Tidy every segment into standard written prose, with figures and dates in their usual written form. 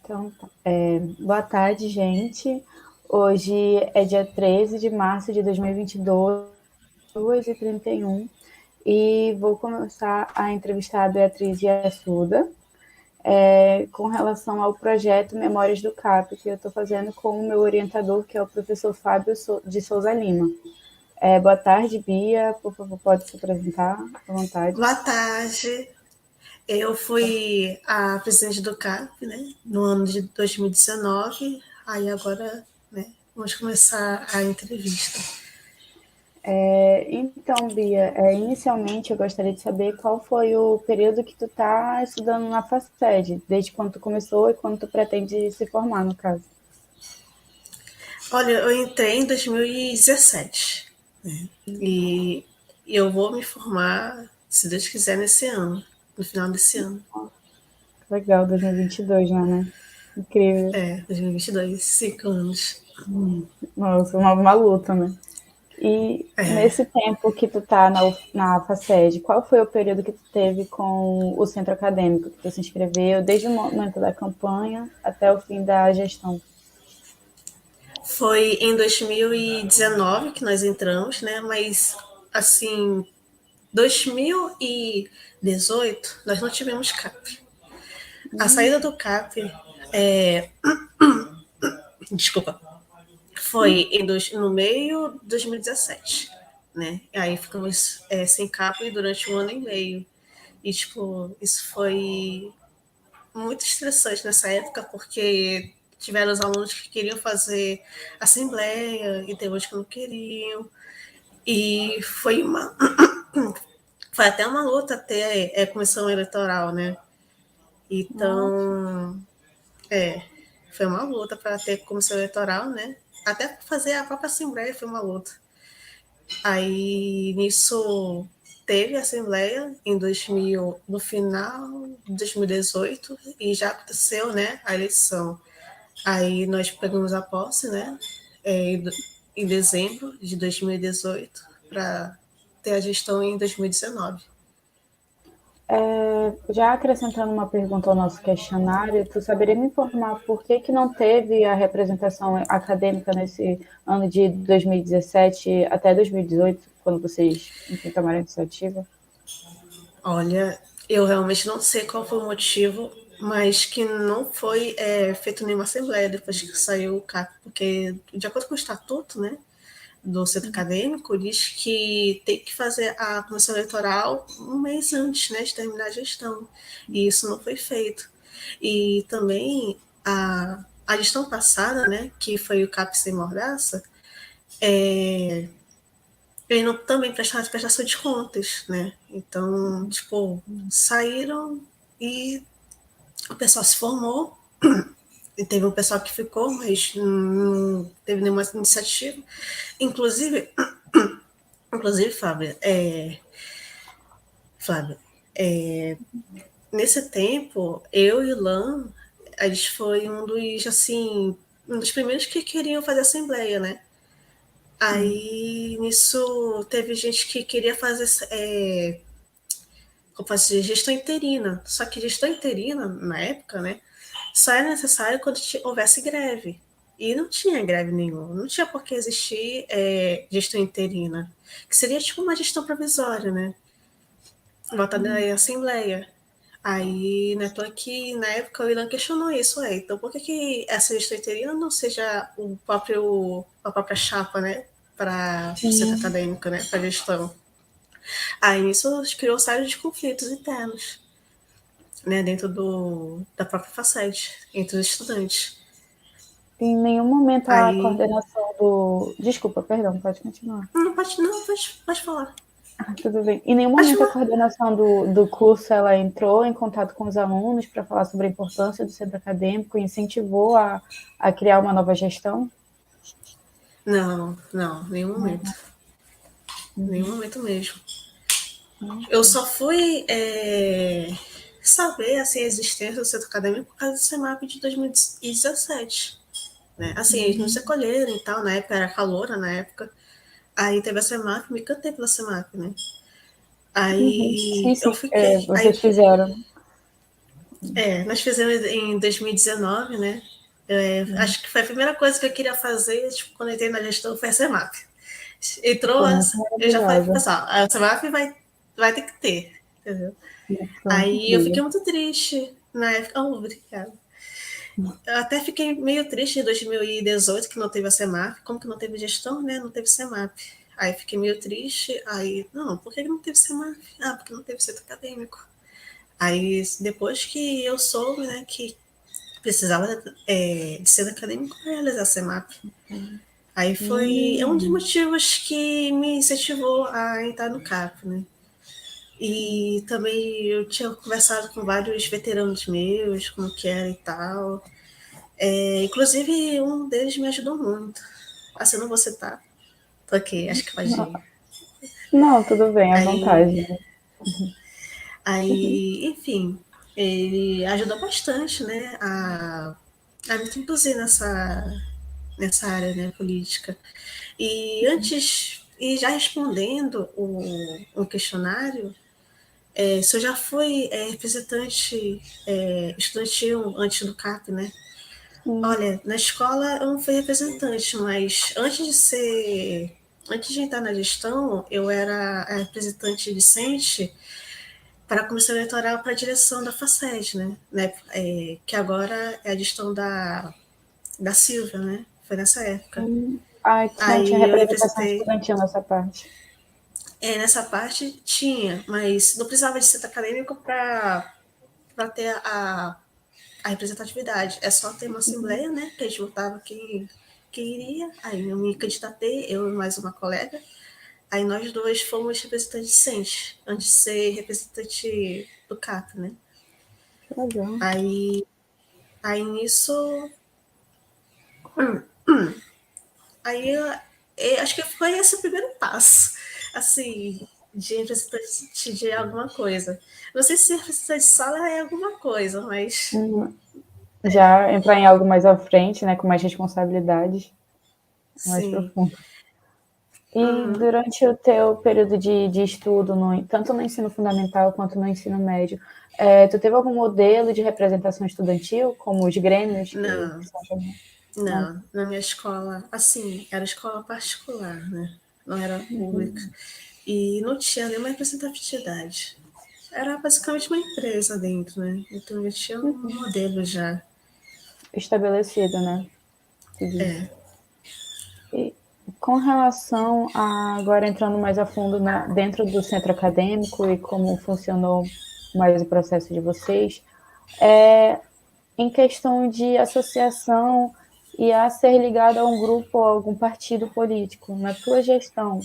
Então, tá. Boa tarde, gente. Hoje é dia 13 de março de 2022, 2h31, e vou começar a entrevistar a Beatriz Yassuda com relação ao projeto Memórias do CAP, que eu estou fazendo com o meu orientador, que é o professor Fábio de Souza Lima. Boa tarde, Bia. Por favor, pode se apresentar à vontade. Boa tarde. Eu fui a presidente do CAP, né, no ano de 2019. Aí agora, né, vamos começar a entrevista. Então, Bia, inicialmente eu gostaria de saber qual foi o período que tu está estudando na FACED, desde quando tu começou e quando tu pretende se formar, no caso. Olha, eu entrei em 2017, né, e eu vou me formar, se Deus quiser, nesse ano, no final desse ano. Legal, 2022 já, né? Incrível. 2022, 5 anos. Nossa, uma luta, né? E É, nesse tempo que tu tá na FACED, qual foi o período que tu teve com o centro acadêmico, que tu se inscreveu, desde o momento da campanha até o fim da gestão? foi em 2019 que nós entramos, né, mas, assim, 2018, nós não tivemos CAP. A saída do CAP, é, desculpa, foi no meio de 2017, né? Aí ficamos sem CAP durante 1 ano e meio. E, tipo, isso foi muito estressante nessa época, porque tiveram os alunos que queriam fazer assembleia e tem outros que não queriam. E foi até uma luta ter comissão eleitoral, né? Nossa. Então, é, foi uma luta para ter comissão eleitoral, né? Até para fazer a própria Assembleia foi uma luta. Aí, nisso, teve a Assembleia em 2000, no final de 2018, e já aconteceu, né, a eleição. Aí nós pegamos a posse, né, em dezembro de 2018, para ter a gestão em 2019. Já acrescentando uma pergunta ao nosso questionário, tu saberia me informar por que que não teve a representação acadêmica nesse ano de 2017 até 2018, quando vocês, enfim, tomaram a iniciativa? Olha, eu realmente não sei qual foi o motivo, mas que não foi feito nenhuma assembleia depois que saiu o CAP, porque, de acordo com o estatuto, né, do centro acadêmico, diz que tem que fazer a comissão eleitoral um mês antes, né, de terminar a gestão, e isso não foi feito. E também a gestão passada, né, que foi o CAP sem mordaça, eles não também prestaram prestação de contas, né? Então, tipo, saíram e o pessoal se formou, e teve um pessoal que ficou, mas não teve nenhuma iniciativa. Inclusive, Fábio, Flávia, nesse tempo, eu e o Lan, a gente foi um dos primeiros que queriam fazer assembleia, né? Aí, nisso, teve gente que queria fazer gestão interina. Só que gestão interina, na época, né, só era necessário quando houvesse greve. E não tinha greve nenhuma, não tinha por que existir gestão interina, que seria tipo uma gestão provisória, né, votada em assembleia. Aí, né, tô aqui, na época o Irã questionou isso, então por que essa gestão interina não seja a própria chapa, né, para o centro Sim. acadêmico, né, para gestão? Aí isso criou série de conflitos internos, né, dentro da própria facete, entre os estudantes. Em nenhum momento a Aí, coordenação do. Desculpa, perdão, pode continuar. não, pode falar. Tudo bem. Em nenhum Pode momento a falar. coordenação do curso ela entrou em contato com os alunos para falar sobre a importância do centro acadêmico e incentivou a criar uma nova gestão? Não, nenhum momento. Nenhum momento mesmo. Eu só fui saber assim, a existência do centro acadêmico por causa do CEMAP de 2017. Né? Assim, eles nos acolheram e tal, na época era caloura, na época. Aí teve a CEMAP, me cantei pela CEMAP, né? Uhum. Sim, Aí eu sim, fiquei. vocês fizeram. Nós fizemos em 2019, né? Acho que foi a primeira coisa que eu queria fazer, tipo, quando eu entrei na gestão, foi a CEMAP. Entrou, Foi muito eu já falei pro maravilhosa, pessoal, a CEMAP vai ter que ter, entendeu? foi Aí eu fiquei incrível. muito triste na época. Oh, obrigada. Eu até fiquei meio triste em 2018 que não teve a CEMAP. Como que não teve gestão, né? Não teve CEMAP. Aí fiquei meio triste. Aí, não, por que não teve CEMAP? Ah, porque não teve centro acadêmico. Aí, depois que eu soube, né, que precisava de centro acadêmico para realizar a CEMAP. Aí foi um dos Hum, motivos que me incentivou a entrar no CAP, né? E também eu tinha conversado com vários veteranos meus, como que era e tal. Inclusive, um deles me ajudou muito. Assim, eu não vou citar, porque acho que pode não, ir. não, tudo bem, à Aí, vontade. enfim, ele ajudou bastante, né, a me introduzir nessa área, né, política. E antes, e já respondendo o questionário, se eu já fui representante estudantil antes do CAP, né? Sim. Olha, na escola eu não fui representante, mas antes de entrar na gestão, eu era a representante discente para a comissão eleitoral para a direção da FACED, né? Que agora é a gestão da Silvia, né? Foi nessa época. Ai, não tinha Aí eu representação representei. estudantil nessa parte. Nessa parte tinha, mas não precisava de centro acadêmico para ter a representatividade. É só ter uma assembleia, né? Que a gente votava quem iria. Aí eu me candidatei, eu e mais uma colega. Aí nós dois fomos representantes discentes, antes de ser representante do CAP, né? Que legal. Aí, aí nisso. Aí acho que foi esse o primeiro passo, assim, de representante de alguma coisa. Não sei se representante de sala é alguma coisa, mas. Hum, Já entrar em algo mais à frente, né, com mais responsabilidades, mais Sim. profundo. E Uhum. durante o teu período de estudo, tanto no ensino fundamental quanto no ensino médio, tu teve algum modelo de representação estudantil, como os grêmios que Não, são chamados? Não. não. Na minha escola, assim, era escola particular, né? Não era pública. E não tinha nenhuma representatividade. Era basicamente uma empresa dentro, né? Então eu tinha um modelo já. Estabelecido, né? Tu diz. É. E com relação a, agora entrando mais a fundo dentro do centro acadêmico e como funcionou mais o processo de vocês, em questão de associação e a ser ligado a um grupo ou a algum partido político, na tua gestão,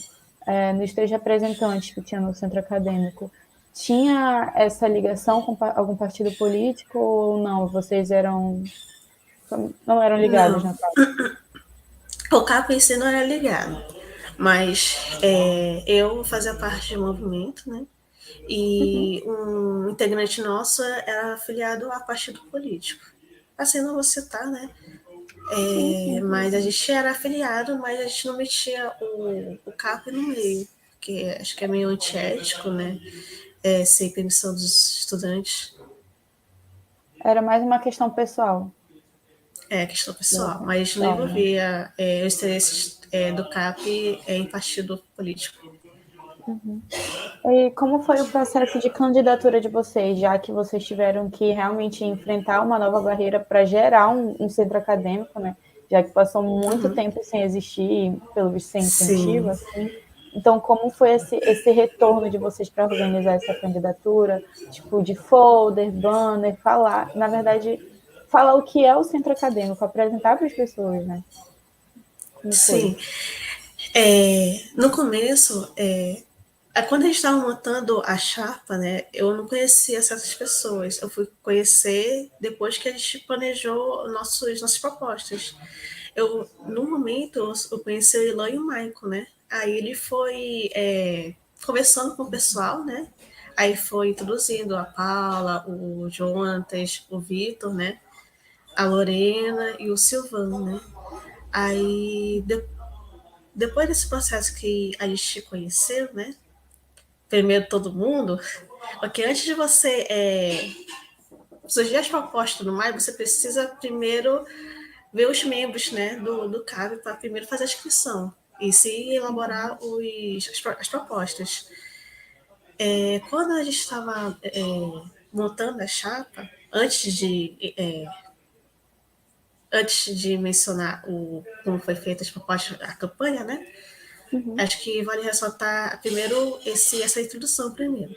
nos teus representantes que tinha no centro acadêmico, tinha essa ligação com algum partido político ou não? Vocês não eram ligados Não. na parte? O CAP em si não era ligado. Mas eu fazia parte de um movimento, né? E um integrante nosso era afiliado a partido político. Assim, não vou citar, né? Sim, sim. Mas a gente era afiliado, mas a gente não metia o CAP no meio, porque acho que é meio antiético, né? Sem permissão dos estudantes. Era mais uma questão pessoal. Questão Da pessoal, mas não tal, né? envolvia os interesses do CAP em partido político. E como foi o processo de candidatura de vocês, já que vocês tiveram que realmente enfrentar uma nova barreira para gerar um centro acadêmico, né? Já que passou muito Uhum. tempo sem existir, pelo visto sem incentivo, Sim. assim. Então, como foi esse retorno de vocês para organizar essa candidatura? Tipo, de folder, banner, falar, na verdade, falar o que é o centro acadêmico, apresentar para as pessoas, né? Como foi? Sim. No começo, quando a gente estava montando a chapa, né, eu não conhecia certas pessoas. Eu fui conhecer depois que a gente planejou nossas propostas. No momento, eu conheci o Ilan e o Maicon, né? Aí ele foi conversando com o pessoal, né? Aí foi introduzindo a Paula, o Jonatas, o Vitor, né? A Lorena e o Silvano, né? Aí, depois desse processo que a gente conheceu, né? Primeiro todo mundo, porque antes de você surgir as propostas no mais, você precisa primeiro ver os membros, né, do CAB para primeiro fazer a inscrição e se elaborar as propostas. Quando a gente estava montando a chapa, antes de mencionar como foi feita as propostas, a campanha, né? Acho que vale ressaltar primeiro essa introdução primeiro,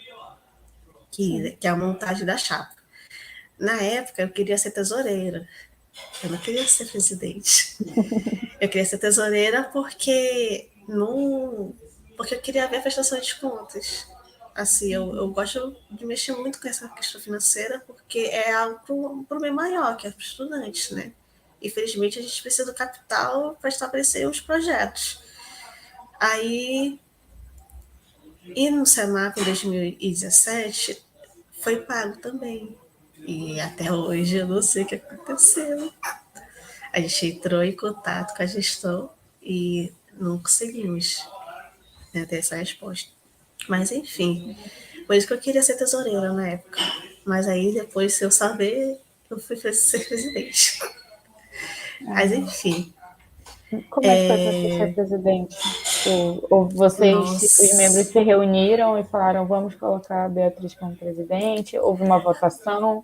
que é a montagem da chapa. Na época, eu queria ser tesoureira. Eu não queria ser presidente. Eu queria ser tesoureira porque eu queria ver a prestação de contas. Assim, eu gosto de mexer muito com essa questão financeira porque é algo para o bem maior, que é para os estudantes, né? Infelizmente, a gente precisa do capital para estabelecer os projetos. Aí, e no SEMAP em 2017, foi pago também. E até hoje eu não sei o que aconteceu. A gente entrou em contato com a gestão e não conseguimos, né, ter essa resposta. Mas enfim, por isso que eu queria ser tesoureira na época. Mas aí depois, se eu saber, eu fui ser presidente. Mas enfim. Como é que foi para você ser presidente? Ou vocês, os membros, Nossa. se reuniram e falaram, vamos colocar a Beatriz como presidente? Houve uma votação?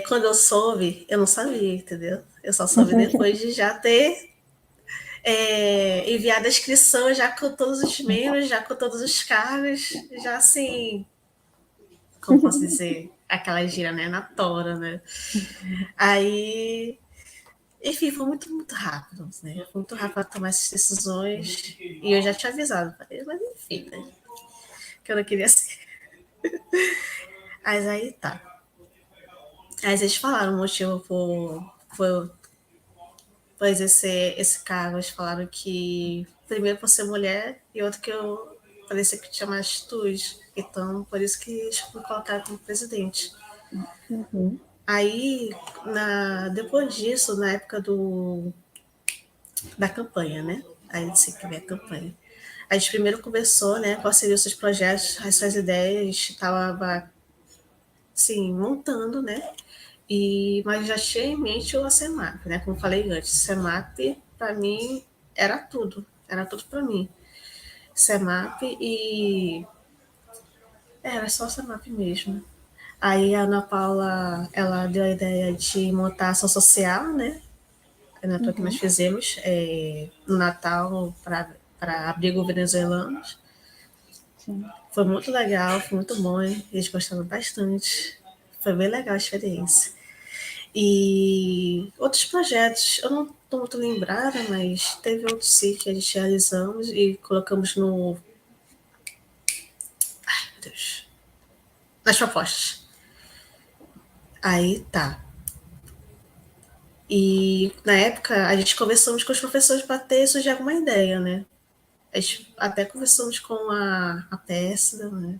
Quando eu soube, eu não sabia, entendeu? Eu só soube depois de já ter enviado a inscrição, já com todos os membros, já com todos os cargos, já assim, como posso dizer, aquela gira, né, na tora, né? Aí, enfim, foi muito, muito rápido, né? Foi muito rápido para tomar essas decisões e eu já tinha avisado para eles, mas enfim, né? Que eu não queria ser. Mas aí tá. Aí eles falaram o motivo por exercer esse cargo. Eles falaram que, primeiro, por ser mulher, e outro que eu parecia que tinha mais atitude. Então, por isso que eles me colocaram como presidente. Aí, depois disso, na época da campanha, né? Aí disse que vem a campanha. A gente primeiro conversou, né? Quais seriam os seus projetos, as suas ideias. A gente estava, assim, montando, né? Mas já tinha em mente o SEMAP, né? Como falei antes, SEMAP, para mim, era tudo para mim. SEMAP era só SEMAP mesmo. Aí a Ana Paula, ela deu a ideia de montar ação social, né? Na que nós fizemos no Natal para abrigo venezuelanos. Sim. Foi muito legal, foi muito bom, eles gostaram bastante. Foi bem legal a experiência. E outros projetos, eu não estou muito lembrada, mas teve outros sim que a gente realizamos e colocamos no. Ai, meu Deus. Nas propostas. Aí tá. E na época a gente conversamos com os professores para ter surgir alguma ideia, né? A gente até conversamos com a Tessa, né?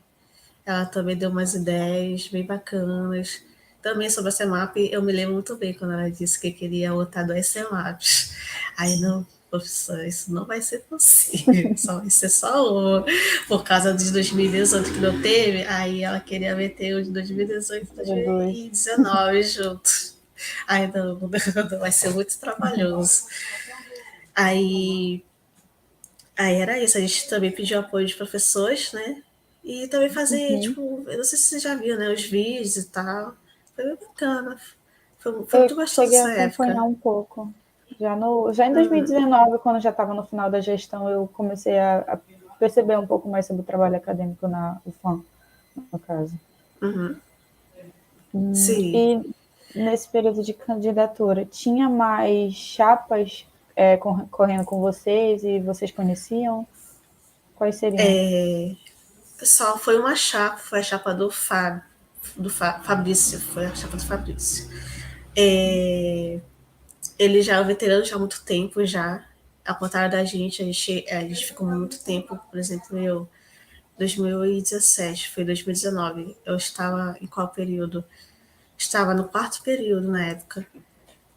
Ela também deu umas ideias bem bacanas. Também sobre a CEMAP, eu me lembro muito bem quando ela disse que queria botar 2 CEMAPs. Aí, não, professor, isso não vai ser possível, só vai ser só um. Por causa de 2018 que não teve, aí ela queria meter o de 2018 e 2019 juntos. Aí, não, vai ser muito trabalhoso. Aí era isso, a gente também pediu apoio de professores, né? E também fazer, tipo, eu não sei se você já viu, né? Os vídeos e tal. Foi bem bacana. Foi Eu muito gostoso cheguei a essa acompanhar época. um pouco. Já em 2019, quando já estava no final da gestão, eu comecei a perceber um pouco mais sobre o trabalho acadêmico na UFAM, no caso. Sim. E nesse período de candidatura, tinha mais chapas correndo com vocês e vocês conheciam? Quais seriam? Só foi uma chapa, foi a chapa Fabrício, foi a chapa do Fabrício. Ele já é um veterano já há muito tempo já. Ao contrário da gente, a gente ficou muito tempo, por exemplo, 2017, foi 2019. Eu estava em qual período? Estava no quarto período na época.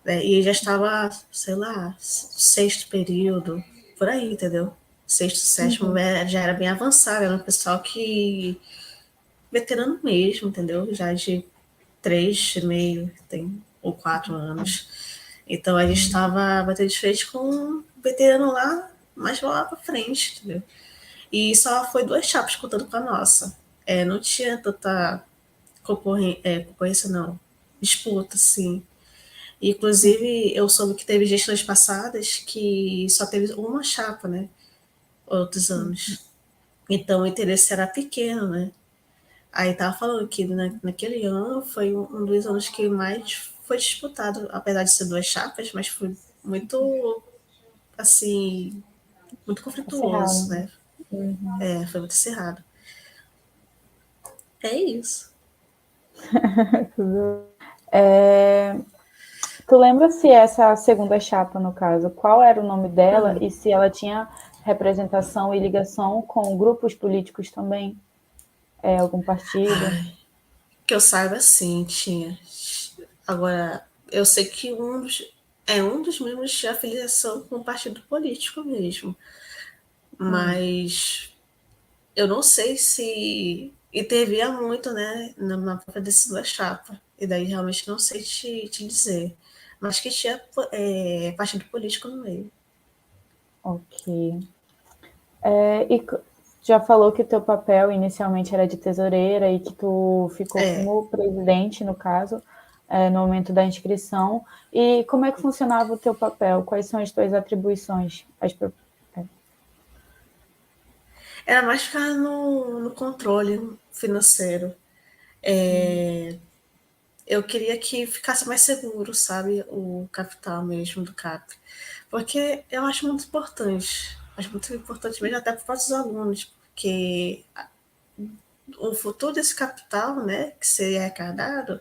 Né? E já estava, sei lá, sexto período, por aí, entendeu? Sexto, sétimo, já era bem avançado. Era um pessoal que veterano mesmo, entendeu? Já de 3,5, ou 4 anos. Então a gente estava batendo de frente com um veterano lá, mais lá para frente, entendeu? E só foi 2 chapas contando com a nossa. Não tinha tanta concorrência, não. Disputa, sim. Inclusive, eu soube que teve gestões passadas que só teve uma chapa, né? Outros anos. Então o interesse era pequeno, né? Aí tava falando que naquele ano foi um dos anos que mais foi disputado, apesar de ser 2 chapas, mas foi muito, assim, muito conflituoso, Acirrado. né? Foi muito acirrado. É isso. Tu lembra se essa segunda chapa, no caso, qual era o nome dela e se ela tinha representação e ligação com grupos políticos também? Algum partido? Que eu saiba, sim, tinha. Agora, eu sei que um dos membros de afiliação com o partido político mesmo. Mas eu não sei se intervia muito, né, na própria decisão da chapa. E daí realmente não sei te dizer. Mas que tinha partido político no meio. Ok. E já falou que o teu papel inicialmente era de tesoureira e que tu ficou É, como presidente, no caso, no momento da inscrição. E como é que funcionava o teu papel? Quais são as tuas atribuições? era mais ficar no controle financeiro. Eu queria que ficasse mais seguro, sabe, o capital mesmo do CAP. Porque eu acho muito importante. Acho muito importante mesmo até para os alunos, porque o futuro desse capital, né, que seria arrecadado,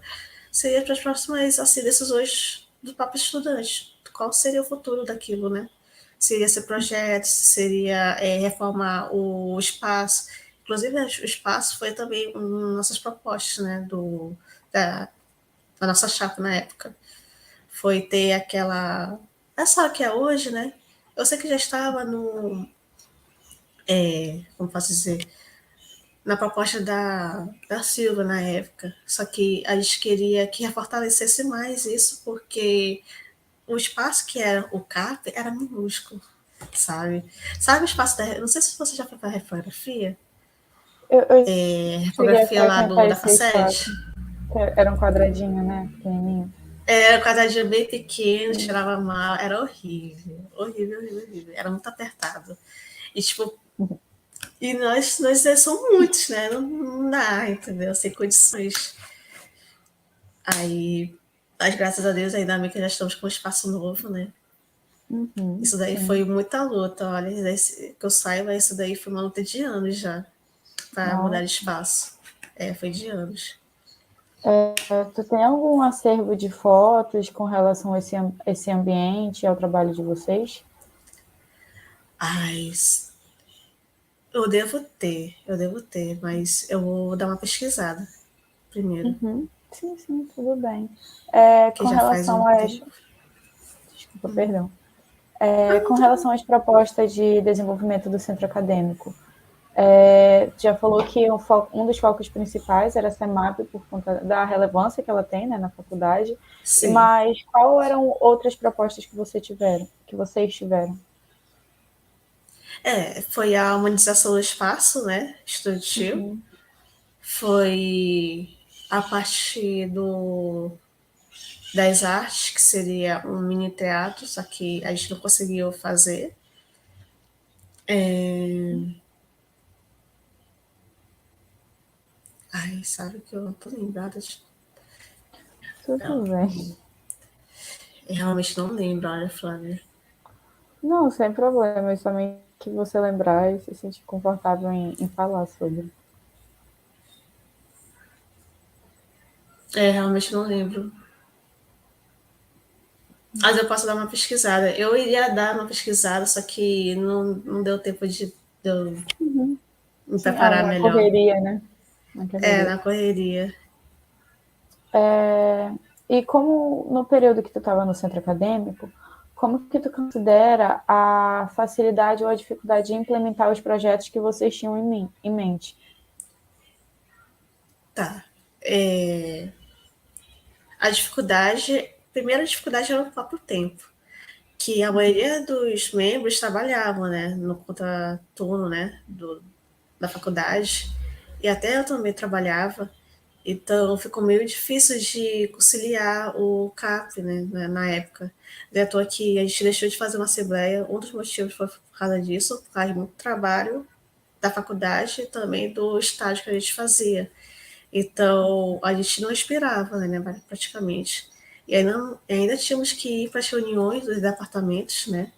seria para as próximas assim, decisões do próprio estudante. Qual seria o futuro daquilo, né? Seria ser projeto, seria reformar o espaço. Inclusive, o espaço foi também uma das nossas propostas, né, da, da nossa chapa na época. Foi ter aquela. Essa que é hoje, né? Eu sei que já estava no. Como posso dizer? Na proposta da Silva na época. Só que a gente queria que fortalecesse mais isso, porque o espaço que era o CAP era minúsculo, sabe? Sabe o espaço da. Não sei se você já foi para a refotografia. Eu cheguei a Refotografia lá frequentar da esse espaço, Facete. que era um quadradinho, né? Pequenininho. Era um quadradinho bem pequeno, tirava mal, era horrível. Horrível, horrível, horrível. Era muito apertado. E, tipo, nós somos muitos, né? Não dá, entendeu? Sem condições. Aí, mas graças a Deus, ainda bem que já estamos com um espaço novo, né? Isso daí Sim. foi muita luta, olha, que eu saiba, isso daí foi uma luta de anos já, para mudar de Nossa. espaço. Foi de anos. Tu tem algum acervo de fotos com relação a esse ambiente e ao trabalho de vocês? Ai, eu devo ter, mas eu vou dar uma pesquisada primeiro, Sim, sim, tudo bem. que Com já faz um relação às. tempo. Desculpa, perdão. Com relação às propostas de desenvolvimento do centro acadêmico, já falou que um dos focos principais era a CEMAP por conta da relevância que ela tem, né, na faculdade, Sim. mas qual eram outras propostas que vocês tiveram? Foi a humanização do espaço, né, estudantil. Foi a parte das artes, que seria um mini teatro, só que a gente não conseguiu fazer. Ai, sabe que eu não tô lembrada de. Não, Tudo bem. eu realmente não lembro, olha, Flávia. Não, sem problemas, também que você lembrar e se sentir confortável em falar sobre. Realmente não lembro. Mas eu posso dar uma pesquisada. Eu iria dar uma pesquisada, só que não deu tempo de eu me Sim, preparar na melhor. correria, né? Na correria. Na correria. E como no período que tu estava no centro acadêmico, como que tu considera a facilidade ou a dificuldade de implementar os projetos que vocês tinham em mente? Tá. A dificuldade, a primeira dificuldade era o próprio tempo, que a maioria dos membros trabalhavam, né, no contraturno, né, da faculdade, e até eu também trabalhava, então ficou meio difícil de conciliar o CAP, né, na época. De à toa que a gente deixou de fazer uma assembleia, um dos motivos foi por causa disso, por causa de muito trabalho da faculdade e também do estágio que a gente fazia. Então, a gente não respirava, né, praticamente. E ainda tínhamos que ir para as reuniões dos departamentos, né,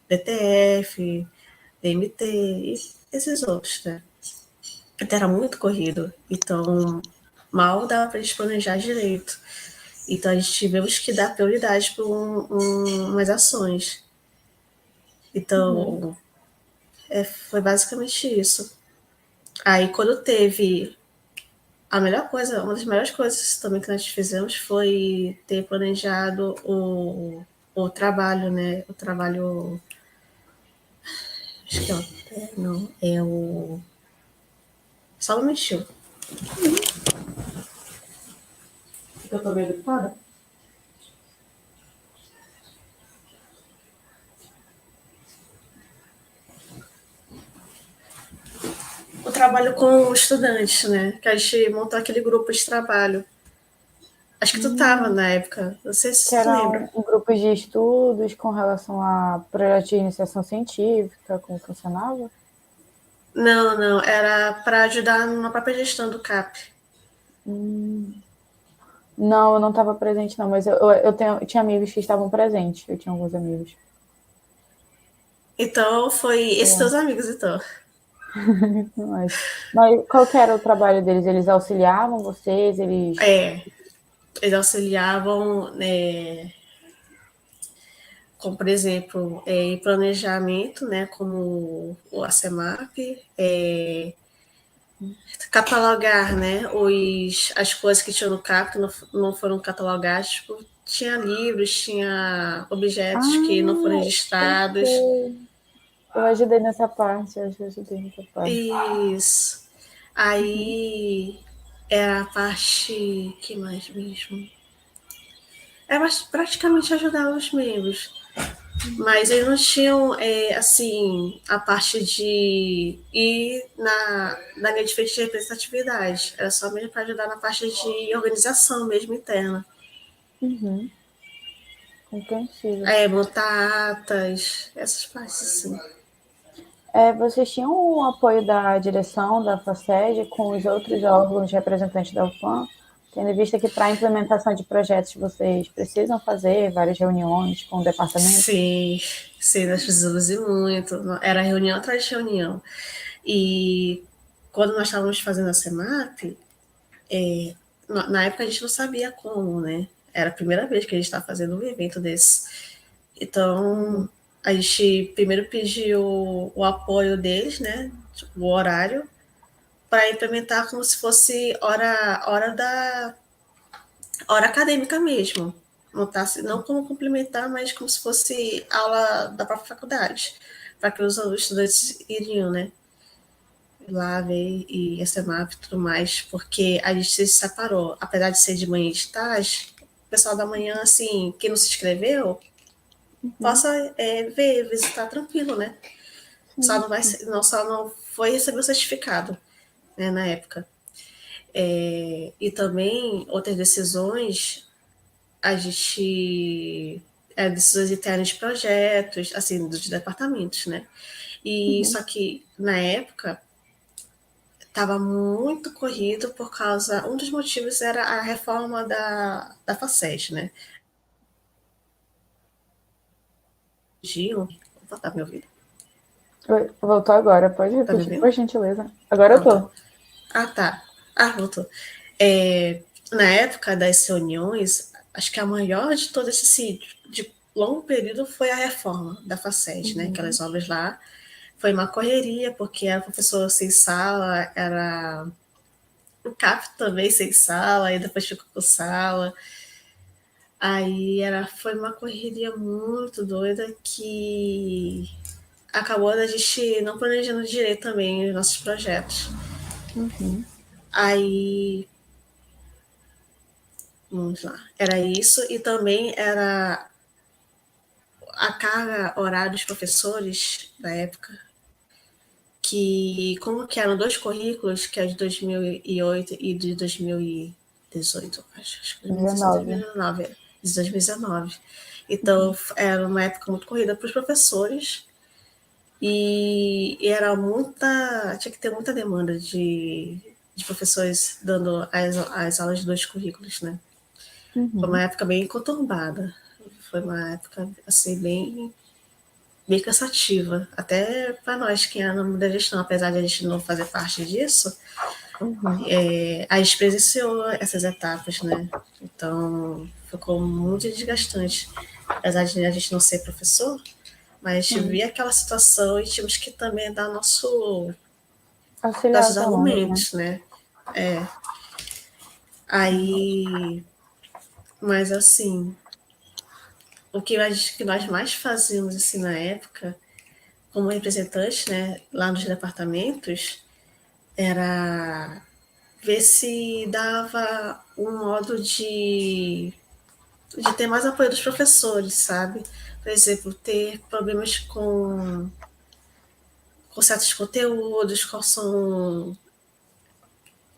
DTF, DMT e esses outros, né. Então, era muito corrido. Então, mal dava para a gente planejar direito. Então, a gente tivemos que dar prioridade para umas ações. Então, foi basicamente isso. Aí, quando teve a melhor coisa, uma das melhores coisas também que nós fizemos foi ter planejado o trabalho, né? O trabalho. Acho que não, é o. Só um minutinho. Eu tô meio ocupada? O trabalho com estudantes, né? Que a gente montou aquele grupo de trabalho. Acho que tu tava na época, não sei Que se tu lembra. eram grupos de estudos com relação a projetos de iniciação científica, como funcionava? Não, não, era para ajudar na própria gestão do CAP. Não, eu não estava presente, não, mas eu tinha amigos que estavam presentes, eu tinha alguns amigos. Então, foi esses teus amigos, então. Mas qual que era o trabalho deles? Eles auxiliavam vocês? Eles. Eles auxiliavam, né, como por exemplo, em planejamento, né, como o ACEMAP, catalogar, né, as coisas que tinham no CAP que não foram catalogadas, tipo, tinha livros, tinha objetos que não foram Ah, eu registrados. sei. Eu ajudei nessa parte, eu acho que eu ajudei nessa parte. Isso. Aí era a parte que mais mesmo? Era praticamente ajudar os membros. Mas eles não tinham, assim, a parte de ir na linha de frente de representatividade. Era só mesmo para ajudar na parte de organização mesmo interna. Uhum. Compreensível. Montar atas, essas partes, assim. Vocês tinham o apoio da direção da FACED com os outros órgãos representantes da UFAM, tendo em vista que para a implementação de projetos vocês precisam fazer várias reuniões com o departamento? Sim, sim, nós precisamos ir muito. Era reunião atrás de reunião. E quando nós estávamos fazendo a CEMAP, na época a gente não sabia como, né? Era a primeira vez que a gente estava fazendo um evento desse. Então, a gente primeiro pediu o apoio deles, né? Tipo, o horário, para implementar como se fosse hora acadêmica mesmo. Não como complementar, mas como se fosse aula da própria faculdade, para que os estudantes iriam, né? Lá ver e a CEMAP e tudo mais, porque a gente se separou. Apesar de ser de manhã e de tarde, o pessoal da manhã, assim, quem não se inscreveu, possa ver, visitar tranquilo, né? Só não, só não foi receber o certificado, né, na época. E também outras decisões, a gente. Decisões internas de projetos, assim, dos departamentos, né? E só que, na época, estava muito corrido por causa. Um dos motivos era a reforma da FACES, né? Gil, opa, tá me ouvindo? Oi, voltou agora, pode Tá me repetir, ouvindo? por gentileza. Agora eu Pronto. tô. Ah, tá. Voltou. Na época das reuniões, acho que a maior de todo esse de longo período foi a reforma da FACES, né? Aquelas obras lá. Foi uma correria, porque era professor sem sala, era o CAP também sem sala, e depois ficou com sala. Aí foi uma correria muito doida que acabou a gente não planejando direito também os nossos projetos. Aí, vamos lá, era isso, e também era a carga horária dos professores da época, que como que eram dois currículos, que é de 2008 e de 2018, acho que 2018 19. 2019, de 2019. Então, era uma época muito corrida para os professores e era muita, tinha que ter muita demanda de professores dando as aulas de dois currículos, né? Foi uma Uhum. época bem conturbada, foi uma época assim bem cansativa, até para nós que é no mundo da gestão, apesar de a gente não fazer parte disso, Uhum. a gente presenciou essas etapas, né? Então ficou muito desgastante, apesar de a gente não ser professor, mas a gente Sim. via aquela situação e tínhamos que também dar Auxiliar nossos os alunos, né? argumentos, né? Aí, mas assim, o que, que nós mais fazíamos assim na época, como representantes, né, lá nos departamentos, era ver se dava um modo de ter mais apoio dos professores, sabe? Por exemplo, ter problemas com certos conteúdos, quais são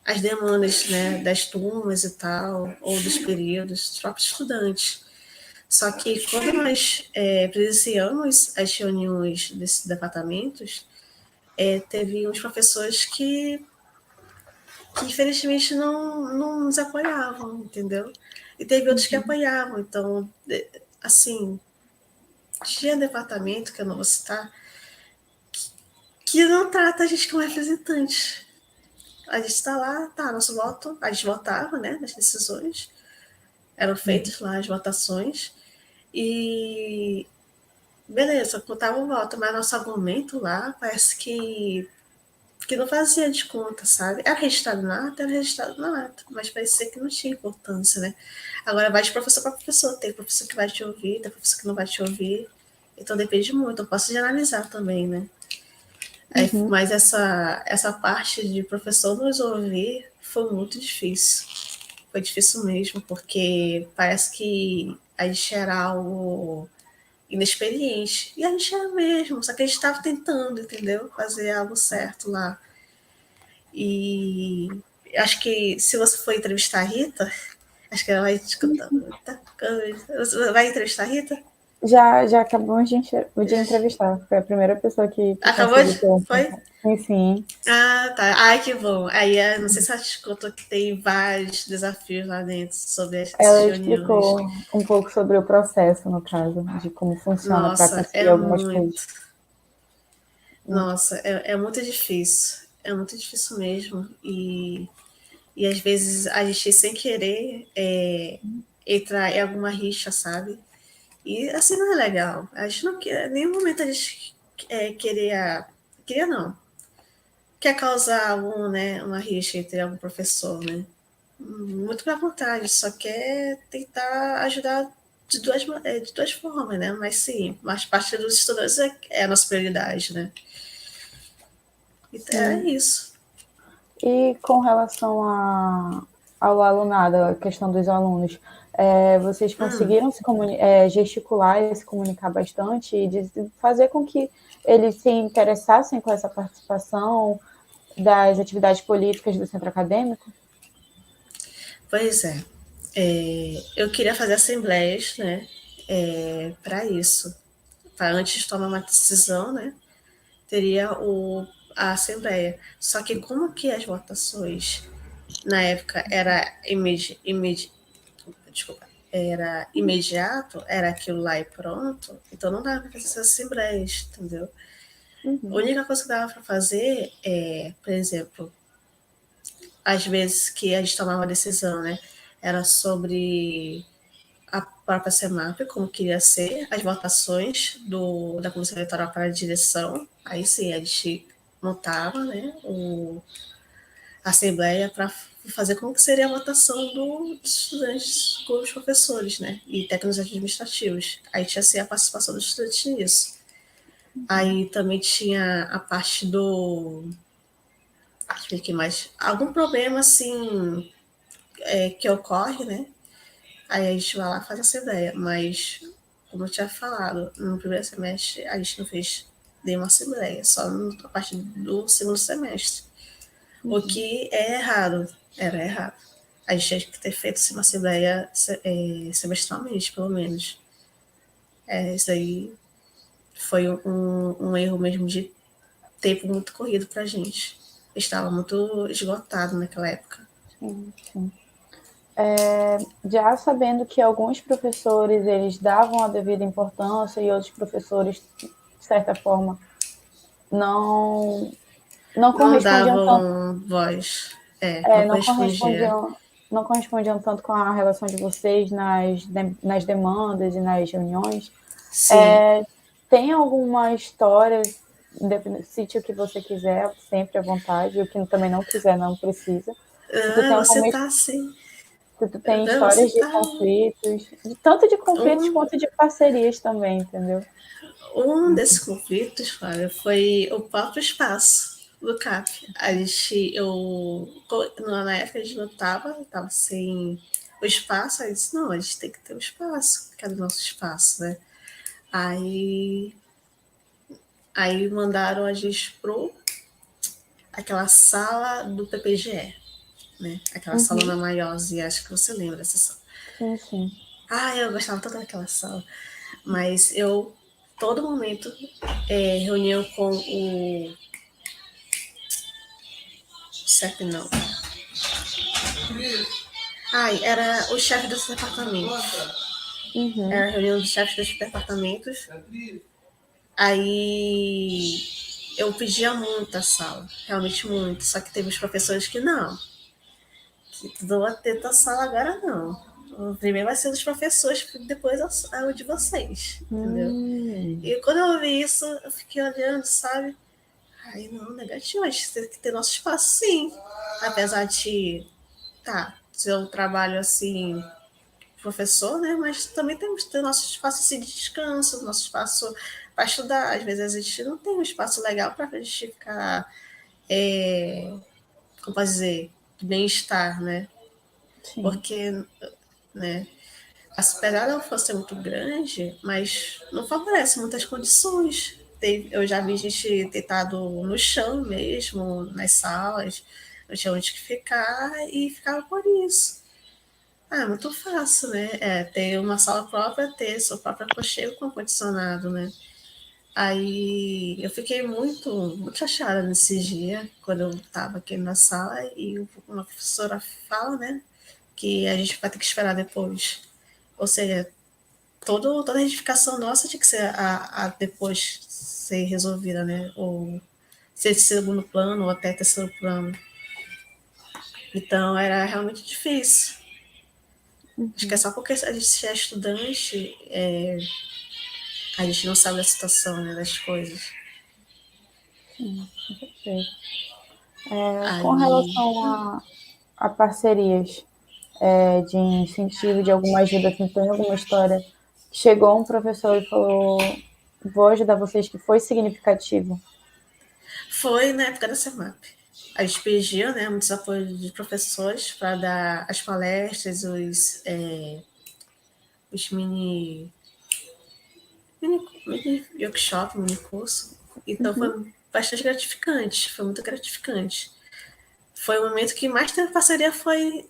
as demandas, né, das turmas e tal, ou dos períodos, dos próprios estudantes. Só que quando nós presenciamos as reuniões desses departamentos, teve uns professores que infelizmente não nos apoiavam, entendeu? E teve outros que Uhum. apoiavam. Então, assim, tinha departamento, que eu não vou citar, que não trata a gente como representante. A gente está lá, tá, nosso voto, a gente votava, né, nas decisões, eram Sim. feitas lá as votações, e beleza, contava o voto, mas nosso argumento lá parece que não fazia de conta, sabe? Era registrado na ata, mas parecia que não tinha importância, né? Agora vai de professor para professor, tem professor que vai te ouvir, tem professor que não vai te ouvir, então depende muito, eu posso generalizar também, né? Uhum. Mas essa parte de professor nos ouvir foi muito difícil. Foi difícil mesmo, porque parece que a gente era algo inexperiente. E a gente era mesmo, só que a gente estava tentando, entendeu? Fazer algo certo lá. E acho que se você for entrevistar a Rita, acho que ela vai te escutar muita coisa. Você vai entrevistar a Rita? Já acabamos de entrevistar. Foi a primeira pessoa que Acabou conseguiu de. ter um Foi? contato. Sim, sim. Ah, tá. Ai, que bom. Aí, não sei se ela te contou que tem vários desafios lá dentro sobre essas Ela reuniões. explicou um pouco sobre o processo, no caso, de como funciona para Nossa, conseguir é algumas coisas. muito. Nossa, é muito difícil. É muito difícil mesmo. E às vezes a gente, sem querer, entra em alguma rixa, sabe? E assim não é legal. A gente não quer, em nenhum momento a gente queria. Queria não. Quer causar algum, né, uma rixa entre algum professor, né? Muito pela vontade, só quer tentar ajudar de duas formas, né? Mas sim, mas parte dos estudantes é a nossa prioridade, né? Então, é Sim. isso. E com relação ao alunado, a questão dos alunos, vocês Hum, conseguiram gesticular e se comunicar bastante e fazer com que eles se interessassem com essa participação das atividades políticas do centro acadêmico? pois é. Eu queria fazer assembleias, né? Para isso. Para antes de tomar uma decisão, né? Teria a assembleia. Só que como que as votações na época desculpa, era imediato, era aquilo lá e pronto, então não dava para fazer essas assembleias, entendeu? A Uhum. única coisa que dava para fazer por exemplo, às vezes que a gente tomava uma decisão, né? Era sobre a própria CEMAP, como queria ser, as votações da Comissão Eleitoral para a direção. Aí sim, a gente montava, né, a Assembleia para fazer como que seria a votação dos estudantes com os professores, né, e técnicos administrativos. Aí tinha assim, a participação dos estudantes nisso. Aí também tinha a parte Fique mais algum problema assim que ocorre, né? Aí a gente vai lá e faz essa ideia. Mas, como eu tinha falado, no primeiro semestre a gente não fez nenhuma assembleia, só a partir do segundo semestre. O Uhum. que é errado, era errado. A gente tinha que ter feito assim, uma assembleia semestralmente, pelo menos. Isso aí foi um erro mesmo de tempo muito corrido pra gente. Estava muito esgotado naquela época. Sim, sim. Já sabendo que alguns professores eles davam a devida importância e outros professores, de certa forma, não não Não correspondiam tanto, davam voz, não não correspondia. correspondiam não correspondiam tanto com a relação de vocês nas demandas e nas reuniões. Sim. Tem alguma história, cite o que você quiser, sempre à vontade, e o que também não quiser, não precisa. Se tu tem Ah, você alguma, tá assim. se tu tem Não, você histórias de tá. conflitos, tanto de conflitos Um, quanto de parcerias também, entendeu? um desses conflitos, Flávia, foi o próprio espaço do CAP. Na época a gente não tava sem o espaço, aí disse, não, a gente tem que ter o espaço, que é o nosso espaço, né? Aí, aí mandaram a gente pro aquela sala do PPGE, né? Aquela Uhum. salona maiorzinha, acho que você lembra dessa sala. Sim, sim. Ah, eu gostava tanto daquela sala. Mas eu, todo momento, reunião com o CEP, não. Ai, era o chefe dos departamentos. Uhum. Era a reunião dos chefes dos departamentos. Aí eu pedia muito a sala, realmente muito. Só que teve os professores que não, que não vai ter tua sala agora não. O primeiro vai ser dos professores, depois é o de vocês, entendeu? Hum. E quando eu ouvi isso, eu fiquei olhando, sabe? Ai, não, negativo, a gente tem que ter nosso espaço, sim. Apesar de, tá, ser um trabalho assim, professor, né? Mas também temos que ter nosso espaço assim, de descanso, nosso espaço para estudar. Às vezes a gente não tem um espaço legal para a gente ficar, como posso dizer, de bem-estar, né? Sim. Porque, né, apesar dela fosse muito grande, mas não favorece muitas condições. Eu já vi gente deitado no chão mesmo, nas salas, não tinha onde ficar e ficava por isso. Ah, é muito fácil, né? Ter uma sala própria, ter seu próprio aconchego com ar-condicionado, né? Aí eu fiquei muito chateada nesse dia, quando eu estava aqui na sala e uma professora fala, né, que a gente vai ter que esperar depois. Ou seja, toda a edificação nossa tinha que ser a depois ser resolvida, né? Ou ser de segundo plano ou até terceiro plano. Então era realmente difícil. Acho que é Uhum. só porque a gente é estudante, a gente não sabe a situação, né, das coisas. Sim, com certeza. Com Aí, relação a parcerias, de incentivo, de alguma ajuda, assim, tem alguma história que chegou um professor e falou: vou ajudar vocês, que foi significativo? foi na época da CEMAP. A gente pediu, né, muitos apoios de professores para dar as palestras, os mini workshop, mini curso. Então Uhum. foi bastante gratificante, foi muito gratificante. Foi o momento que mais teve parceria foi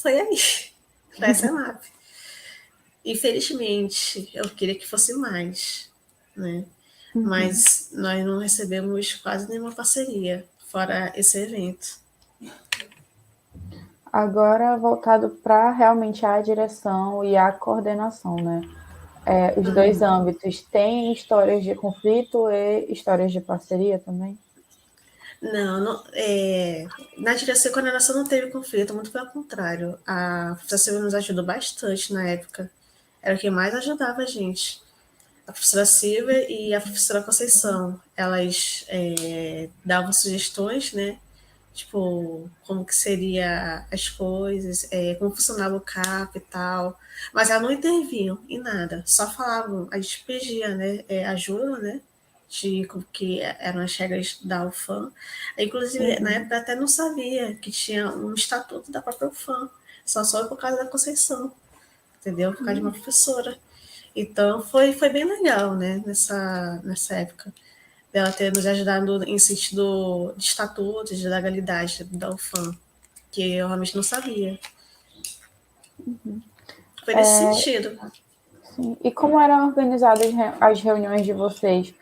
aí, foi a CEMAP. Infelizmente, eu queria que fosse mais, né? Uhum. Mas nós não recebemos quase nenhuma parceria, fora esse evento. Agora voltado para realmente a direção e a coordenação, né? Os dois âmbitos. Tem histórias de conflito e histórias de parceria também? Não, na direção e coordenação não teve conflito, muito pelo contrário. A professora Silvia nos ajudou bastante na época. Era o que mais ajudava a gente. A professora Silvia e a professora Conceição. Elas davam sugestões, né? Tipo, como que seria as coisas, como funcionava o CAP e tal. Mas elas não intervinham em nada, só falavam, a gente pedia, né? Ajuda, né? de como que eram as regras da UFAM. Inclusive, na época, até não sabia que tinha um estatuto da própria UFAM, só soube por causa da Conceição, entendeu? Por causa de uma professora. Então, foi bem legal, né, nessa época, dela ter nos ajudado em sentido de estatutos, de legalidade da UFAM, que eu realmente não sabia. Foi nesse sentido. Sim. E como eram organizadas as reuniões de vocês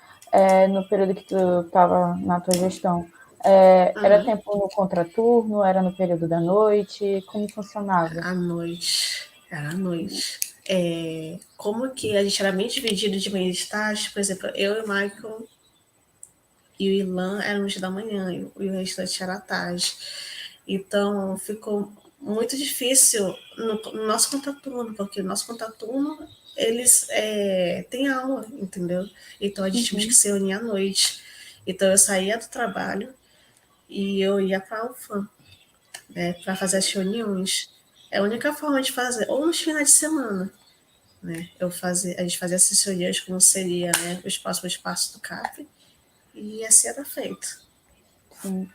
no período que tu estava na tua gestão? Era tempo no contraturno? Era no período da noite? Como funcionava? À noite. Era à noite. Como que a gente era bem dividido de manhã e de tarde, por exemplo, eu e o Michael e o Ilan éramos da manhã e o restante era à tarde. Então, ficou muito difícil no nosso contraturno, porque o nosso contraturno, eles têm aula, entendeu? Então, a gente tinha que se reunir à noite. Então, eu saía do trabalho e eu ia para a UFAM, né, para fazer as reuniões. É a única forma de fazer, ou nos finais de semana, né? A gente fazia essas reuniões como seria, né, os próximos passos do CAP, e assim era feito. Sim.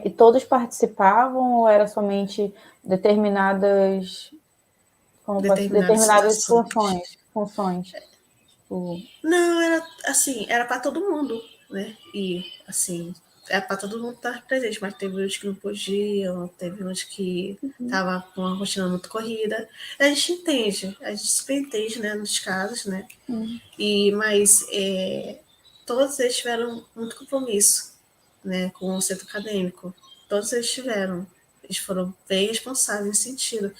E todos participavam ou era somente determinadas, Determinadas determinadas situações. funções? Não, era assim, era para todo mundo, né? E assim, era para todo mundo estar presente, mas teve uns que não podiam, teve uns que estavam com uma rotina muito corrida. A gente super entende, né, nos casos, né? Mas todos eles tiveram muito compromisso, né, com o centro acadêmico. Todos eles tiveram. Eles foram bem responsáveis nesse sentido.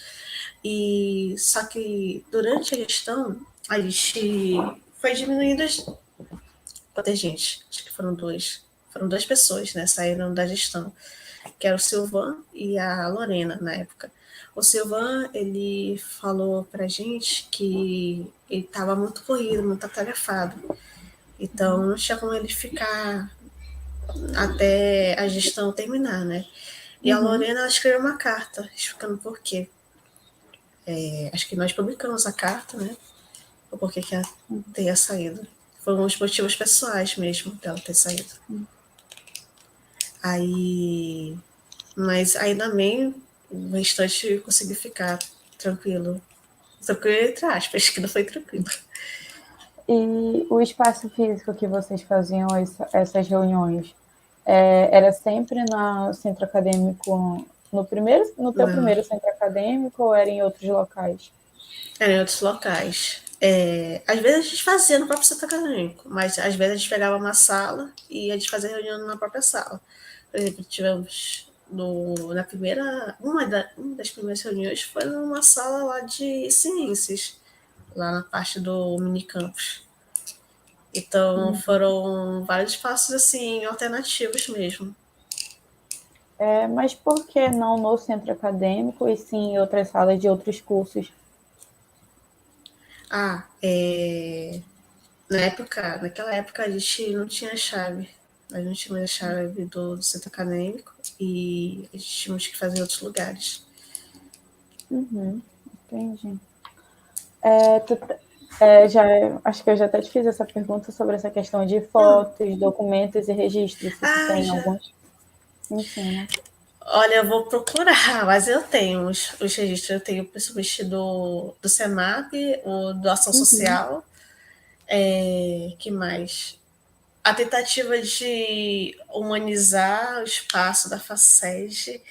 E só que durante a gestão, a gente foi diminuindo quanta gente? Acho que foram dois. Foram duas pessoas, né? Saíram da gestão, que era o Silvan e a Lorena, na época. O Silvan, ele falou pra gente que ele estava muito corrido, muito atarefado. Então, não tinha como ele ficar até a gestão terminar, né? E a Lorena, ela escreveu uma carta explicando por quê. Acho que nós publicamos a carta, né? O porquê que ela tenha saído. Foram os motivos pessoais mesmo dela ter saído. Aí, mas ainda bem, o restante consegui ficar tranquilo. Tranquilo entre aspas, que não foi tranquilo. E o espaço físico que vocês faziam essas reuniões, era sempre no centro acadêmico, no teu Não, primeiro centro acadêmico ou era em outros locais? era em outros locais. Às vezes a gente fazia no próprio centro acadêmico, mas às vezes a gente pegava uma sala e a gente fazia reunião na própria sala. Por exemplo, tivemos uma das primeiras reuniões foi numa sala lá de ciências, lá na parte do minicampus. Então foram vários espaços assim, alternativos mesmo. Mas por que não no centro acadêmico e sim em outras salas de outros cursos? Ah, naquela época a gente não tinha chave. A gente não tinha mais a chave do centro acadêmico e a gente tínhamos que fazer em outros lugares. Entendi. Tu, acho que eu já até te fiz essa pergunta sobre essa questão de fotos, documentos e registros, se tu tem Já. alguns. Ensina. Olha, eu vou procurar, mas eu tenho os registros. Eu tenho principalmente do SEMAP, o do Ação Social. Que mais? A tentativa de humanizar o espaço da FACED,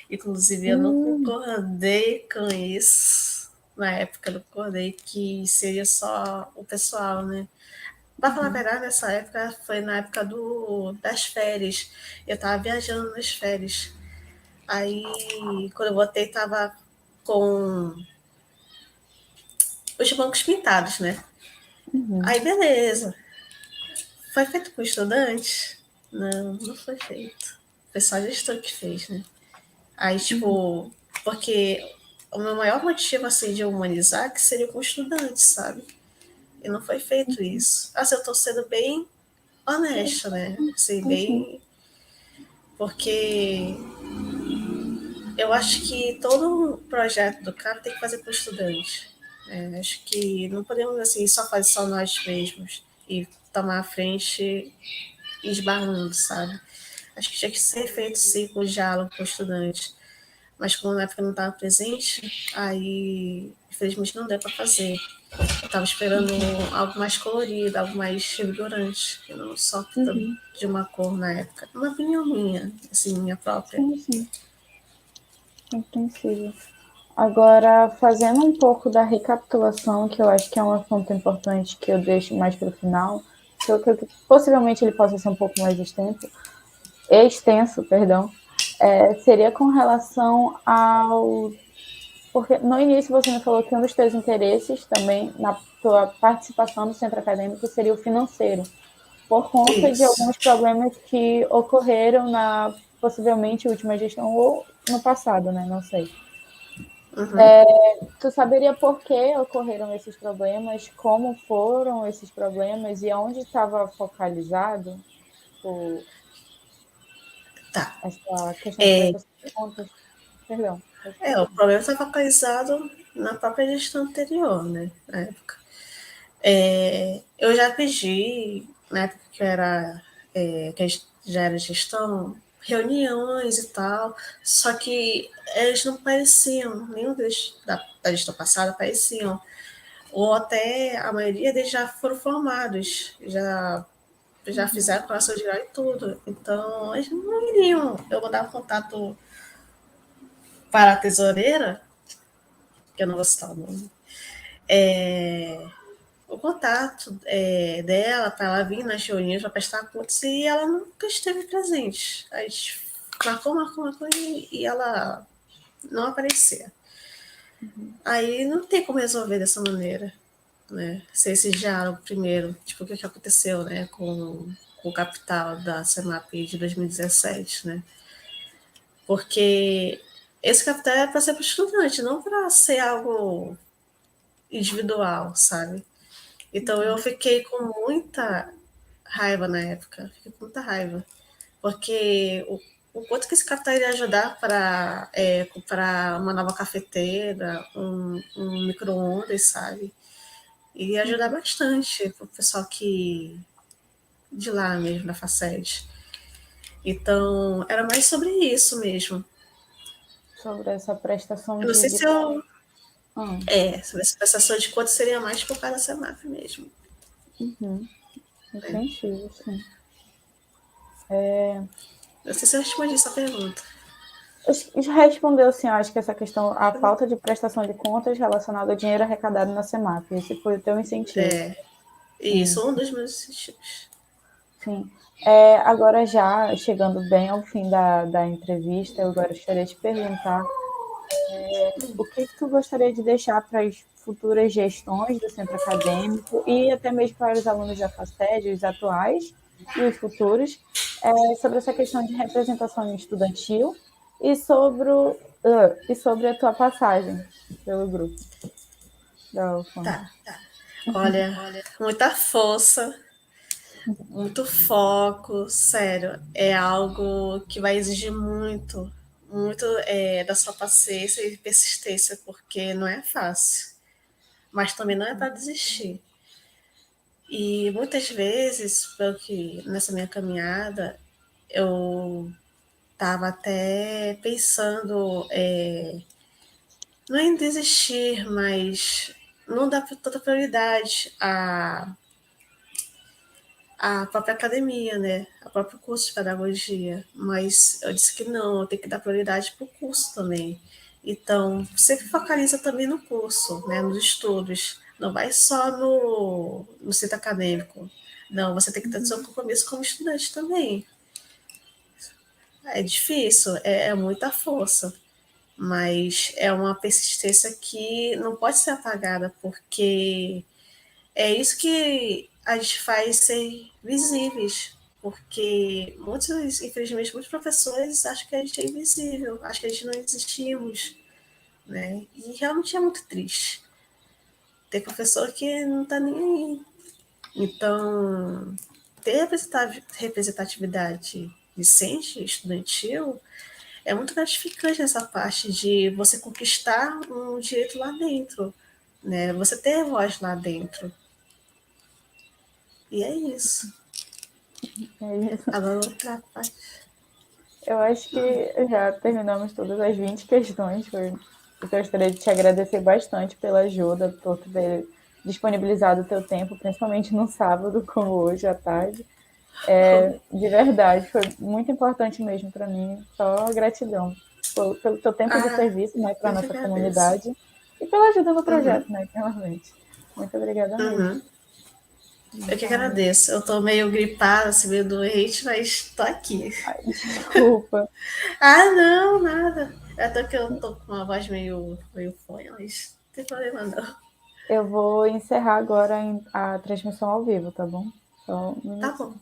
inclusive eu não concordei com isso. Na época, eu não concordei que seria só o pessoal, né? Para falar a verdade, nessa época foi na época das férias. Eu estava viajando nas férias. Aí, quando eu voltei, estava com os bancos pintados, né? Aí, beleza. Foi feito com estudante? Não, não foi feito. Foi só a gestor que fez, né? Aí, tipo, porque o meu maior motivo, assim, de humanizar que seria com estudantes, sabe? E não foi feito isso. Assim, eu tô sendo bem honesta, né? Assim, bem... Porque eu acho que todo projeto do CAP tem que fazer com estudante. Acho que não podemos, assim, só fazer só nós mesmos. e tomar a frente esbarrando, sabe? Acho que tinha que ser feito sim com diálogo com o estudante. Mas como na época eu não estava presente, aí infelizmente não deu para fazer. Eu estava esperando algo mais colorido, algo mais vigorante, que não só Uhum. de uma cor na época. Uma opinião minha, assim, minha própria. Sim, sim, compreensível. Agora, fazendo um pouco da recapitulação, que eu acho que é um assunto importante que eu deixo mais para o final, que eu creio que possivelmente ele possa ser um pouco mais extenso, perdão, seria com relação ao. Porque no início você me falou que um dos teus interesses também na tua participação no centro acadêmico seria o financeiro, por conta de Isso. alguns problemas que ocorreram na possivelmente última gestão ou no passado, né? Não sei. Uhum. Tu saberia por que ocorreram esses problemas, como foram esses problemas e onde estava focalizado tipo, Tá. essa questão de É, prestação de contas? Perdão, pode o continuar. problema está focalizado na própria gestão anterior, né? Na época. Eu já pedi, na época que eu era, que já era gestão, reuniões e tal, só que eles não pareciam, nenhum deles da gestão passada pareciam, ou até a maioria deles já foram formados, já fizeram coração de grau e tudo, então eles não iriam, eu vou dar um contato para a tesoureira, que eu não vou citar o nome, o contato dela para ela vir nas reuniões para prestar contas e ela nunca esteve presente. A gente marcou e ela não aparecia. Aí não tem como resolver dessa maneira, né? Se esse diálogo primeiro, tipo o que aconteceu, né, com o capital da CEMAP de 2017, né? Porque esse capital é para ser para o estudante, não para ser algo individual, sabe? Então eu fiquei com muita raiva na época, fiquei com muita raiva, porque o quanto que esse capital iria ajudar para comprar uma nova cafeteira, um micro-ondas, sabe? Iria ajudar bastante para o pessoal que de lá mesmo, da Faced. Então, era mais sobre isso mesmo. Sobre essa prestação Eu não sei de se eu. Ah, Sobre essa prestação de conta seria mais por causa da CEMAF mesmo. uhum, Né? compreensível, sim. Não sei se eu respondi essa pergunta. Respondeu sim, acho que essa questão, a falta de prestação de contas relacionada ao dinheiro arrecadado na CEMAP. Esse foi o teu incentivo. É, Sim, isso, um dos meus incentivos. sim. Agora já chegando bem ao fim da entrevista, eu agora gostaria de perguntar o que tu gostaria de deixar para as futuras gestões do centro acadêmico e até mesmo para os alunos da FACED, os atuais e os futuros, sobre essa questão de representação estudantil e sobre a tua passagem pelo grupo da UFAM. Tá. Olha, muita força, muito foco, sério. É algo que vai exigir muito, muito da sua paciência e persistência, porque não é fácil. Mas também não é para desistir. E muitas vezes, pelo que nessa minha caminhada, eu estava até pensando não em desistir, mas não dar tanta prioridade à própria academia, né? A próprio curso de pedagogia. Mas eu disse que não, eu tenho que dar prioridade para o curso também. Então, você focaliza também no curso, né? Nos estudos. Não vai só no centro acadêmico. Não, você tem que ter seu compromisso como estudante também. É difícil, é muita força, mas é uma persistência que não pode ser apagada, porque é isso que a gente faz ser visíveis, porque muitos, infelizmente, muitos professores acham que a gente é invisível, acham que a gente não existimos, né? E realmente é muito triste. Tem professor que não está nem aí. Então, ter representatividade docente, estudantil, é muito gratificante essa parte de você conquistar um direito lá dentro, né? Você ter voz lá dentro. E é isso. É isso. Agora outra parte. Eu acho que já terminamos todas as 20 questões. Eu gostaria de te agradecer bastante pela ajuda, por ter disponibilizado o teu tempo, principalmente no sábado, como hoje à tarde. De verdade, foi muito importante mesmo para mim. Só gratidão pelo teu tempo de Ah, serviço, né, para a eu que nossa agradeço. comunidade e pela ajuda no Uhum, projeto, né, realmente. Muito obrigada mesmo. uhum. Eu que Então, agradeço. Eu tô meio gripada, assim, meio doente, mas tô aqui. ai, desculpa. Ah, não, nada. Até que eu tô com uma voz meio fanha, mas não tem problema não. Eu vou encerrar agora a transmissão ao vivo, tá bom? Só um Tá bom. minutinho.